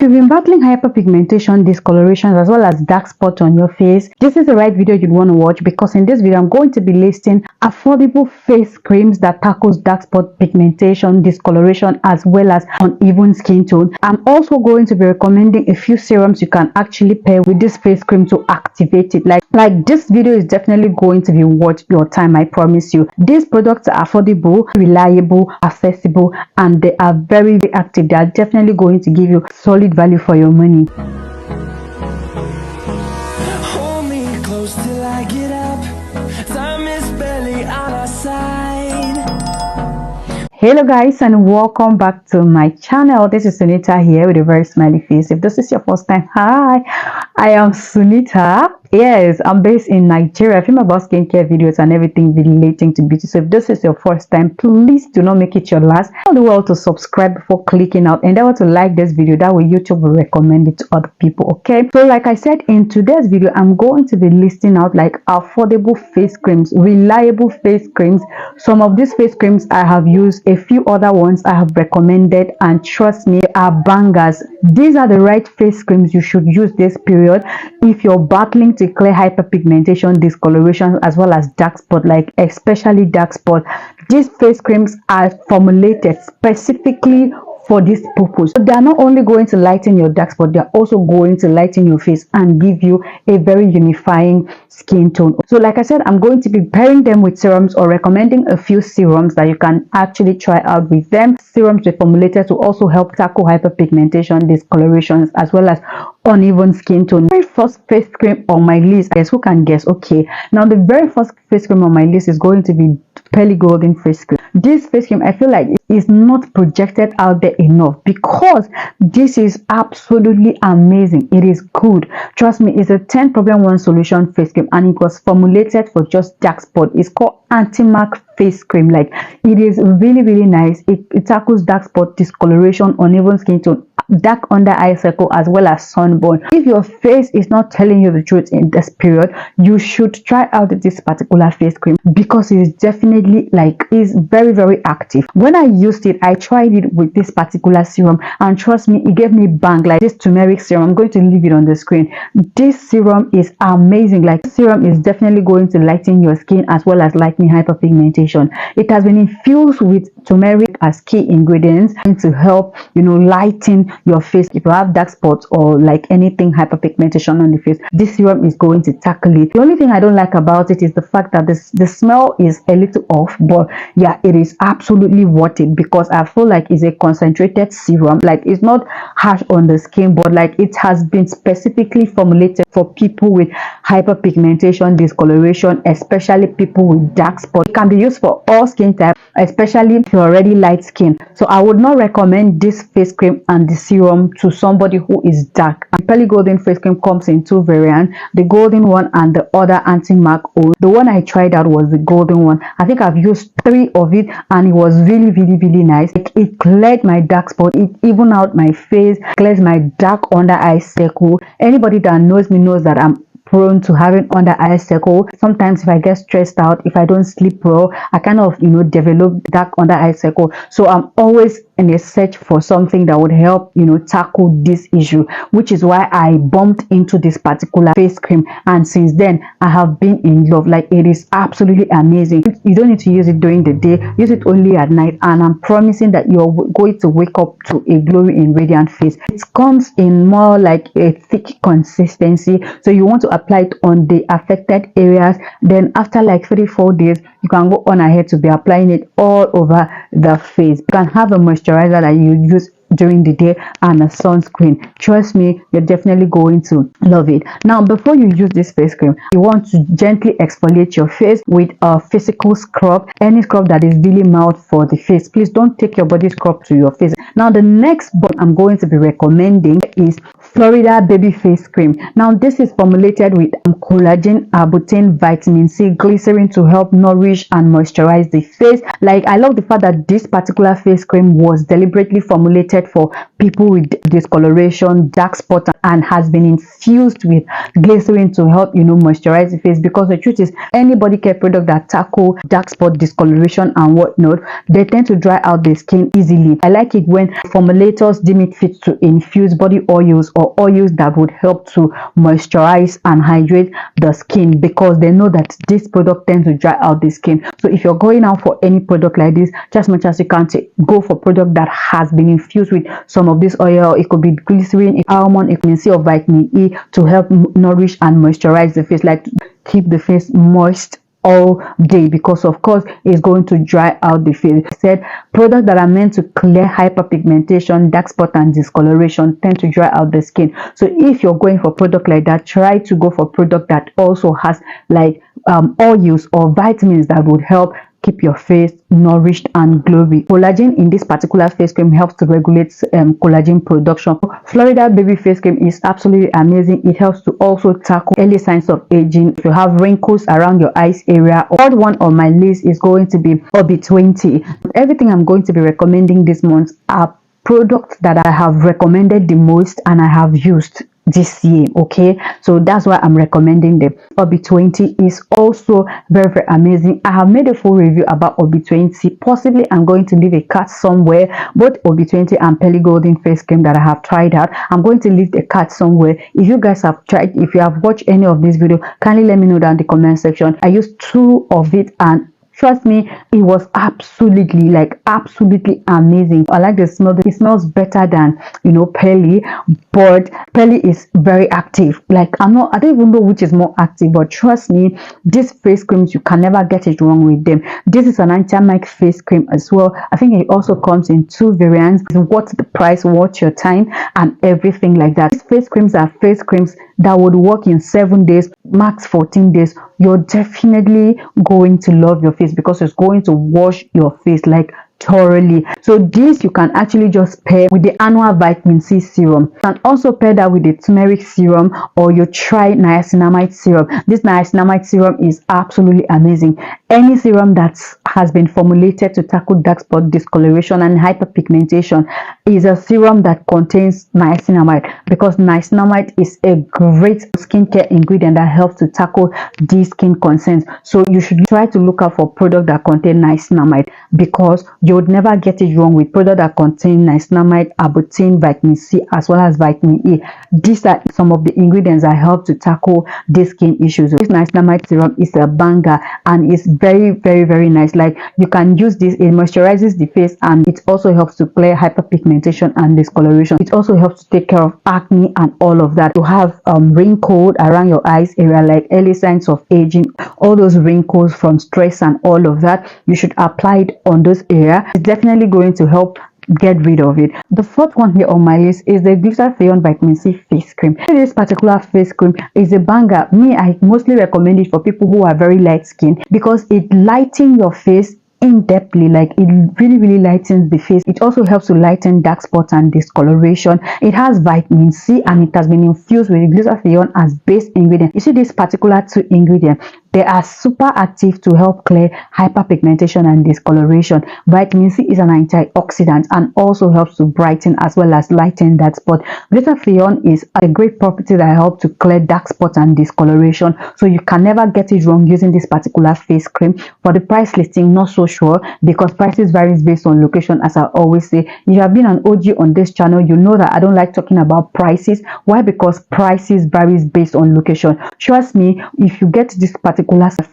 If you've been battling hyperpigmentation, discoloration, as well as dark spots on your face, this is the right video you'd want to watch, because in this video I'm going to be listing affordable face creams that tackles dark spot, pigmentation, discoloration, as well as uneven skin tone. I'm also going to be recommending a few serums you can actually pair with this face cream to activate it. Like this video is definitely going to be worth your time, I promise you. These products are affordable, reliable, accessible, and they are very, very active. They are definitely going to give you solid value for your money. Hold me close till I get up. Time is barely on our side. Hello guys, and welcome back to my channel. This is Sunita here with a very smiley face. If this is your first time, hi, I am Sunita. Yes, I'm based in Nigeria. I film about skincare videos and everything relating to beauty. So if this is your first time, please do not make it your last. Tell the world to subscribe before clicking out, and then to like this video. That way YouTube will recommend it to other people. Okay, so like I said, in today's video I'm going to be listing out like affordable face creams, reliable face creams. Some of these face creams I have used, a few other ones I have recommended, and trust me, are bangers. These are the right face creams you should use this period if you're battling to clear hyperpigmentation, discoloration, as well as dark spot, like especially dark spot. These face creams are formulated specifically for this purpose. So they are not only going to lighten your dark spot, they are also going to lighten your face and give you a very unifying skin tone. So like I said, I'm going to be pairing them with serums, or recommending a few serums that you can actually try out with them. Serums were formulated to also help tackle hyperpigmentation, discolorations, as well as uneven skin tone. The very first face cream on my list, guess who can guess? Okay, now the very first face cream on my list is going to be Pearly Golden face cream. This face cream, I feel like, is not projected out there enough, because this is absolutely amazing. It is good, trust me. It's a 10 problem 1 solution face cream, and it was formulated for just dark spot. It's called anti-mark face cream. Like, it is really, really nice. It tackles dark spot, discoloration, uneven skin tone, dark under eye circle, as well as sunburn. If your face is not telling you the truth in this period, you should try out this particular face cream, because it is definitely like, is very, very active. When I used it, I tried it with this particular serum, and trust me, it gave me bang. Like this turmeric serum, I'm going to leave it on the screen. This serum is amazing. Like, this serum is definitely going to lighten your skin as well as lightening hyperpigmentation. It has been infused with turmeric as key ingredients to help, you know, lighten your face. If you have dark spots or like anything hyperpigmentation on the face, this serum is going to tackle it. The only thing I don't like about it is the fact that the smell is a little off, but yeah, it is absolutely worth it, because I feel like it's a concentrated serum. Like, it's not harsh on the skin, but like, it has been specifically formulated for people with hyperpigmentation, discoloration, especially people with dark spots. It can be used for all skin types, especially if you're already light skin. So I would not recommend this face cream and the serum to somebody who is dark. And Pearly Golden face cream comes in 2 variants, the golden one and the other anti-mark old. The one I tried out was the golden one. I think I've used 3 of it, and it was really, really, really nice. It cleared my dark spot, it evened out my face, clears my dark under eye circle. Anybody that knows me knows that I'm prone to having under eye circle. Sometimes if I get stressed out, if I don't sleep well, I kind of, you know, develop dark under eye circle. So I'm always in a search for something that would help, you know, tackle this issue, which is why I bumped into this particular face cream, and since then I have been in love. Like, it is absolutely amazing. You don't need to use it during the day, use it only at night, and I'm promising that you're going to wake up to a glowy and radiant face. It comes in more like a thick consistency, so you want to apply it on the affected areas. Then after like 3-4 days, you can go on ahead to be applying it all over the face. You can have a moisturizer that you use during the day and a sunscreen. Trust me, you're definitely going to love it. Now, before you use this face cream, you want to gently exfoliate your face with a physical scrub, any scrub that is really mild for the face. Please don't take your body scrub to your face. Now, the next one I'm going to be recommending is Florida Baby Face Cream. Now this is formulated with collagen, butane, vitamin C, glycerin to help nourish and moisturize the face. Like, I love the fact that this particular face cream was deliberately formulated for people with discoloration, dark spot, and has been infused with glycerin to help, moisturize the face. Because the truth is, any body care product that tackle dark spot, discoloration and whatnot, they tend to dry out the skin easily. I like it when formulators deem it fit to infuse body oils or oils that would help to moisturize and hydrate the skin, because they know that this product tends to dry out the skin. So if you're going out for any product like this, just much as you can go for product that has been infused with some of this oil. It could be glycerin, almond, vitamin C or vitamin E to help nourish and moisturize the face, like keep the face moist all day, because of course it's going to dry out the face. I said products that are meant to clear hyperpigmentation, dark spot and discoloration tend to dry out the skin. So if you're going for product like that, try to go for product that also has like oils or vitamins that would help keep your face nourished and glowy. Collagen in this particular face cream helps to regulate collagen production. Florida Baby Face Cream is absolutely amazing. It helps to also tackle early signs of aging. If you have wrinkles around your eyes area. Third one on my list is going to be OB20. Everything I'm going to be recommending this month are products that I have recommended the most and I have used this year. Okay, so that's why I'm recommending them. OB20 is also very, very amazing. I have made a full review about OB20. Possibly I'm going to leave a card somewhere, both OB20 and Pearly Golden Face Cream that I have tried out. I'm going to leave the card somewhere. If you guys have tried, if you have watched any of this video, kindly let me know down in the comment section. I used 2 of it and trust me, it was absolutely amazing. I like the smell. It smells better than Pearly, but Pearly is very active. Like, I don't even know which is more active, but trust me, these face creams, you can never get it wrong with them. This is an anti-mic face cream as well. I think it also comes in 2 variants. What's the price, what's your time, and everything like that. These face creams are face creams that would work in 7 days, max 14 days. You're definitely going to love your face because it's going to wash your face like thoroughly. So this you can actually just pair with the annual vitamin C serum. You can also pair that with the turmeric serum, or you try niacinamide serum. This niacinamide serum is absolutely amazing. Any serum that has been formulated to tackle dark spot, discoloration and hyperpigmentation is a serum that contains niacinamide, because niacinamide is a great skincare ingredient that helps to tackle these skin concerns. So you should try to look out for products that contain niacinamide, because you would never get it wrong with products that contain niacinamide, butane, vitamin C as well as vitamin E. These are some of the ingredients that help to tackle these skin issues. This niacinamide serum is a banger and it's very, very, very nice. Like, you can use this, it moisturizes the face and it also helps to clear hyperpigmentation and discoloration. It also helps to take care of acne and all of that. You have wrinkles around your eyes area, like early signs of aging, all those wrinkles from stress and all of that, you should apply it on those areas. It's definitely going to help get rid of it. The 4th one here on my list is the glutathione vitamin C face cream. This particular face cream is a banger. I mostly recommend it for people who are very light skinned because it lightens your face in depthly. Like, it really lightens the face. It also helps to lighten dark spots and discoloration. It has vitamin C and it has been infused with glutathione as base ingredient. You see, this particular 2 ingredients, they are super active to help clear hyperpigmentation and discoloration. Vitamin C is an antioxidant and also helps to brighten as well as lighten dark spot. Glutathione is a great property that helps to clear dark spots and discoloration. So you can never get it wrong using this particular face cream. For the price listing, not so sure, because prices varies based on location. As I always say, if you have been an OG on this channel, you know that I don't like talking about prices. Why? Because prices varies based on location. Trust me, if you get this particular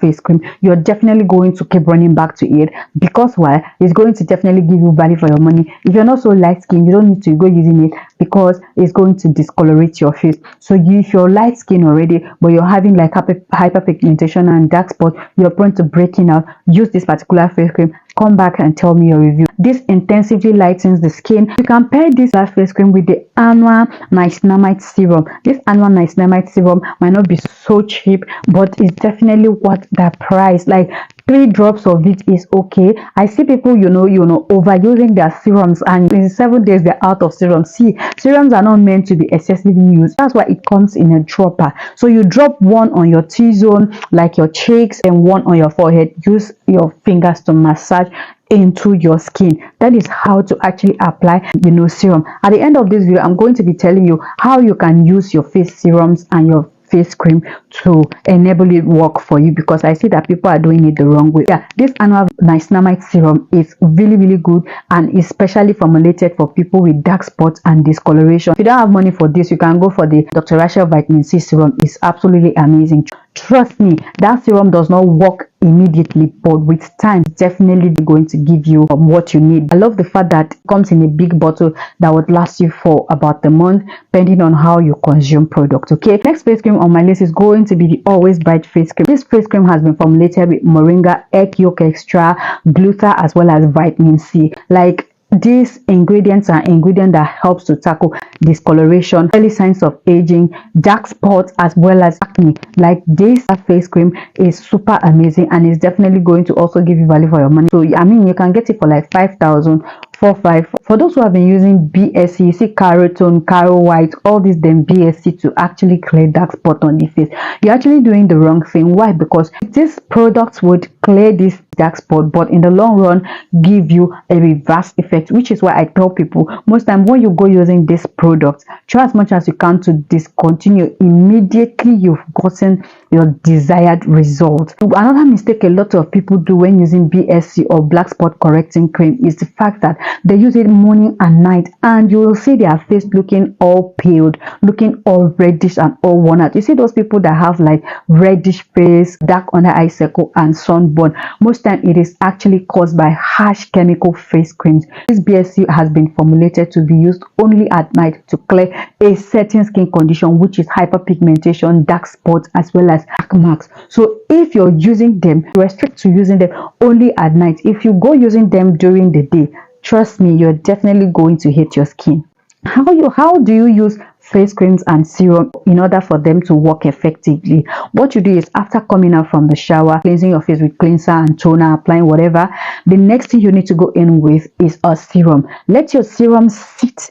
face cream, you're definitely going to keep running back to it, because why? It's going to definitely give you value for your money. If you're not so light skinned, you don't need to go using it because it's going to discolorate your face. So if you're light skinned already but you're having like hyperpigmentation and dark spot, you're prone to breaking out, use this particular face cream. Come back and tell me your review. This intensively lightens the skin. You can pair this face cream with the annual niacinamide serum. This annual niacinamide serum might not be so cheap, but it's definitely worth the price. Like, 3 drops of it is okay. I see people, overusing their serums, and in 7 days they're out of serums. See, serums are not meant to be excessively used. That's why it comes in a dropper. So you drop one on your T-zone, like your cheeks, and one on your forehead. Use your fingers to massage into your skin. That is how to actually apply serum. At the end of this video, I'm going to be telling you how you can use your face serums and your face cream to enable it work for you, because I see that people are doing it the wrong way. Yeah, this annual niacinamide serum is really good and especially formulated for people with dark spots and discoloration. If you don't have money for this, you can go for the Dr. Rachel vitamin C serum. It's absolutely amazing. Trust me, that serum does not work immediately, but with time it's definitely going to give you what you need. I love the fact that it comes in a big bottle that would last you for about a month, depending on how you consume product. Okay, next face cream on my list is going to be the Always Bright face cream. This face cream has been formulated with moringa, egg yolk extra, gluta, as well as vitamin C. Like, these ingredients are ingredients that helps to tackle discoloration, early signs of aging, dark spots, as well as acne. Like, this face cream is super amazing and is definitely going to also give you value for your money. So I mean, you can get it for like 5,000 for those who have been using BSC. You see Carotone, Caro White, all these then BSC to actually clear dark spot on the face. You're actually doing the wrong thing. Why? Because this product would clear this dark spot, but in the long run give you a reverse effect, which is why I tell people most time when you go using this product, try as much as you can to discontinue immediately you've gotten your desired result. Another mistake a lot of people do when using BSC or black spot correcting cream is the fact that they use it morning and night, and you will see their face looking all peeled, looking all reddish and all worn out. You see those people that have like reddish face, dark under eye circle, and sunburn. Most time it is actually caused by harsh chemical face creams. This BSC has been formulated to be used only at night to clear a certain skin condition, which is hyperpigmentation, dark spots, as well as acne marks. So if you're using them, restrict to using them only at night. If you go using them during the day, trust me, you're definitely going to hate your skin. How do you use face creams and serum in order for them to work effectively? What you do is, after coming out from the shower, cleansing your face with cleanser and toner, applying whatever, the next thing you need to go in with is a serum. Let your serum sit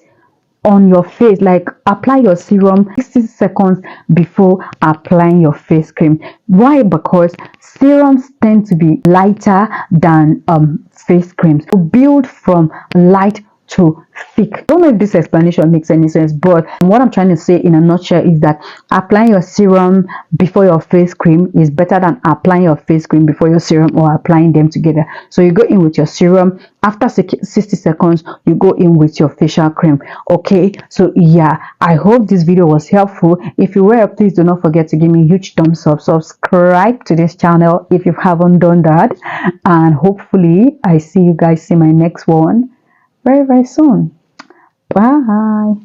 on your face. Like, apply your serum 60 seconds before applying your face cream. Why? Because serums tend to be lighter than face creams. To build from light to thick. I don't know if this explanation makes any sense, but what I'm trying to say in a nutshell is that applying your serum before your face cream is better than applying your face cream before your serum, or applying them together. So you go in with your serum, after 60 seconds you go in with your facial cream. Okay, so yeah, I hope this video was helpful. If you were, please do not forget to give me a huge thumbs up, subscribe to this channel if you haven't done that, and hopefully I see you guys in my next one very soon. Bye.